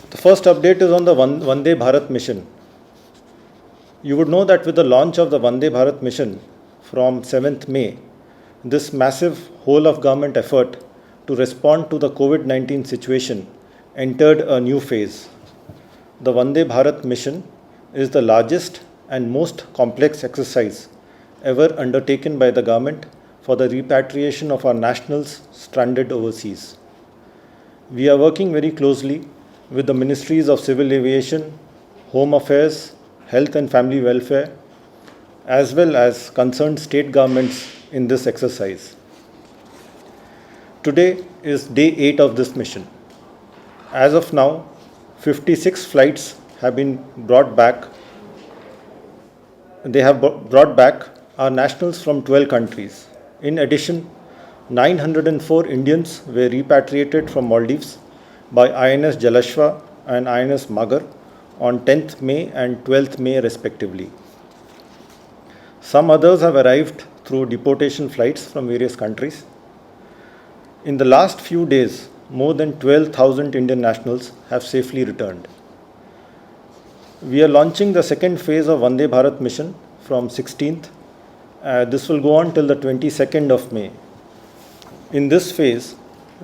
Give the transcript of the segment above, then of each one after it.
The first update is on the Vande Bharat mission. You would know that with the launch of the Vande Bharat mission from 7th May, this massive whole of government effort to respond to the COVID-19 situation entered a new phase. The Vande Bharat mission is the largest and most complex exercise ever undertaken by the government for the repatriation of our nationals stranded overseas. We are working very closely with the Ministries of Civil Aviation, Home Affairs, Health and Family Welfare, as well as concerned state governments in this exercise. Today is day 8 of this mission. As of now, 56 flights have been brought back. They have brought back our nationals from 12 countries. In addition, 904 Indians were repatriated from Maldives by INS Jalashwa and INS Magar on 10th May and 12th May respectively. Some others have arrived through deportation flights from various countries. In the last few days, more than 12,000 Indian nationals have safely returned. We are launching the second phase of Vande Bharat mission from 16th. This will go on till the 22nd of May. In this phase,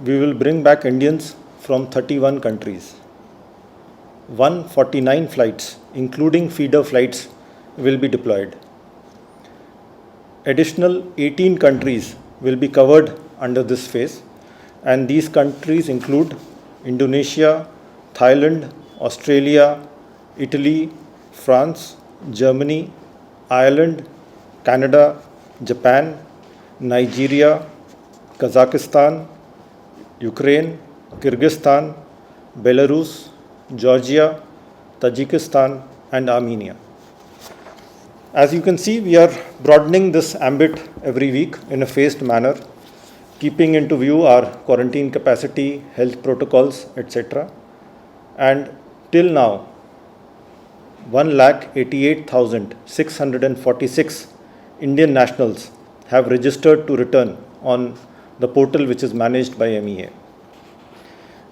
we will bring back Indians from 31 countries. 149 flights, including feeder flights, will be deployed. Additional 18 countries will be covered under this phase, and these countries include Indonesia, Thailand, Australia, Italy, France, Germany, Ireland, Canada, Japan, Nigeria, Kazakhstan, Ukraine, Kyrgyzstan, Belarus, Georgia, Tajikistan, and Armenia. As you can see, we are broadening this ambit every week in a phased manner, keeping into view our quarantine capacity, health protocols, etc. And till now, 1,88,646 Indian nationals have registered to return on the portal which is managed by MEA.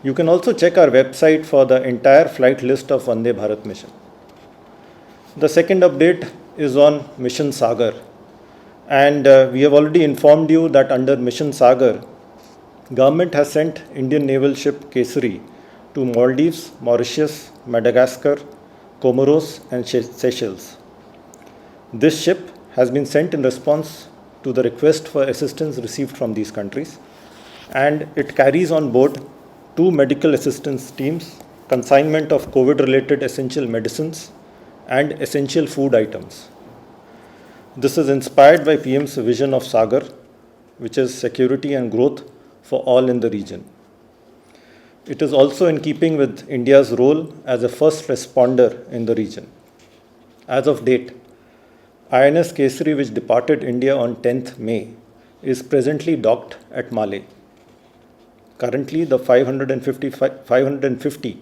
You can also check our website for the entire flight list of Vande Bharat mission. The second update is on Mission Sagar, and we have already informed you that under Mission Sagar, government has sent Indian naval ship Kesari to Maldives, Mauritius, Madagascar, Comoros and Seychelles. This ship has been sent in response to the request for assistance received from these countries, and it carries on board 2 medical assistance teams, consignment of COVID-related essential medicines and essential food items. This is inspired by PM's vision of Sagar, which is security and growth for all in the region. It is also in keeping with India's role as a first responder in the region. As of date, INS Kesari, which departed India on 10th May, is presently docked at Malé. Currently, the 550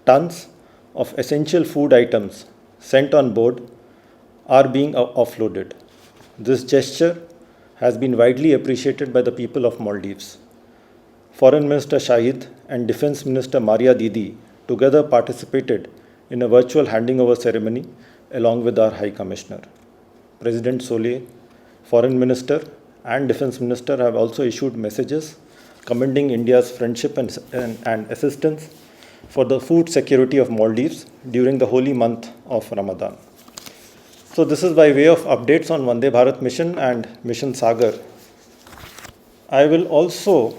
tons of essential food items sent on board are being offloaded. This gesture has been widely appreciated by the people of Maldives. Foreign Minister Shahid and Defense Minister Maria Didi together participated in a virtual handing over ceremony along with our High Commissioner. President Solé, Foreign Minister and Defense Minister have also issued messages commending India's friendship and assistance for the food security of Maldives during the holy month of Ramadan. So this is by way of updates on Vande Bharat mission and Mission Sagar. I will also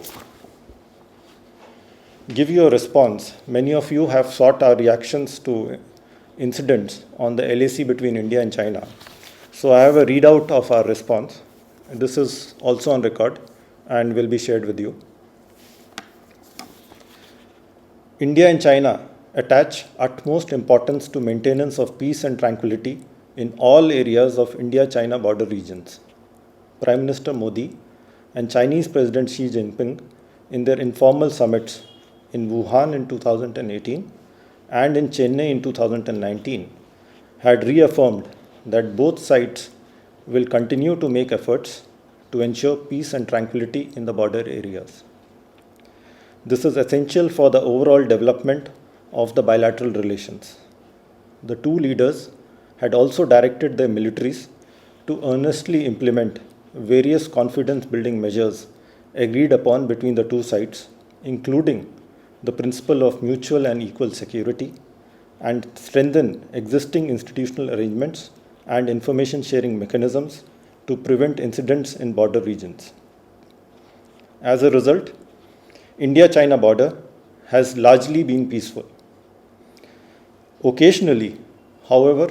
give you a response. Many of you have sought our reactions to incidents on the LAC between India and China. So I have a readout of our response. This is also on record and will be shared with you. India and China attach utmost importance to maintenance of peace and tranquility in all areas of India-China border regions. Prime Minister Modi and Chinese President Xi Jinping in their informal summits in Wuhan in 2018 and in Chennai in 2019 had reaffirmed that both sides will continue to make efforts to ensure peace and tranquility in the border areas. This is essential for the overall development of the bilateral relations. The two leaders had also directed their militaries to earnestly implement various confidence building measures agreed upon between the two sides, including the principle of mutual and equal security, and strengthen existing institutional arrangements and information sharing mechanisms to prevent incidents in border regions. As a result, India-China border has largely been peaceful. Occasionally, however,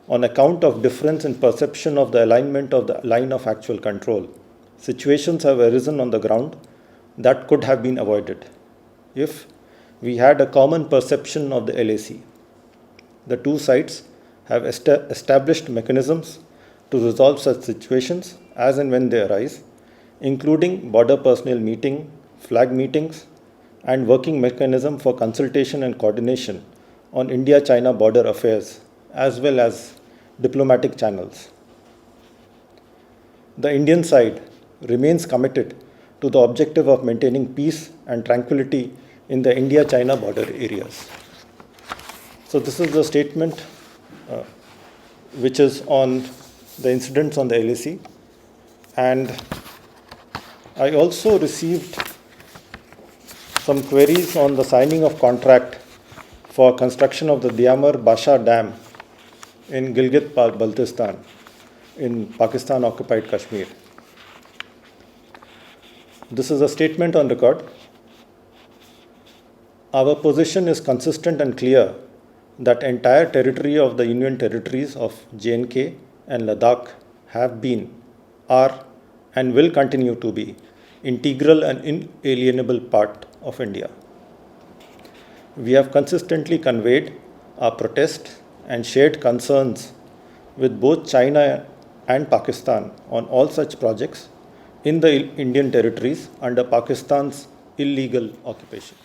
on account of difference in perception of the alignment of the line of actual control, situations have arisen on the ground that could have been avoided if we had a common perception of the LAC. The two sides have established mechanisms to resolve such situations as and when they arise, including border personnel meeting, flag meetings, and working mechanism for consultation and coordination on India-China border affairs, as well as diplomatic channels. The Indian side remains committed to the objective of maintaining peace and tranquility in the India-China border areas. So this is the statement which is on the incidents on the LAC, and I also received some queries on the signing of contract for construction of the Diamar Basha Dam in Gilgit-Baltistan in Pakistan-occupied Kashmir. This is a statement on record. Our position is consistent and clear that entire territory of the Union territories of J&K and Ladakh have been, are, and will continue to be integral and inalienable part of India. We have consistently conveyed our protest and shared concerns with both China and Pakistan on all such projects in the Indian territories under Pakistan's illegal occupation.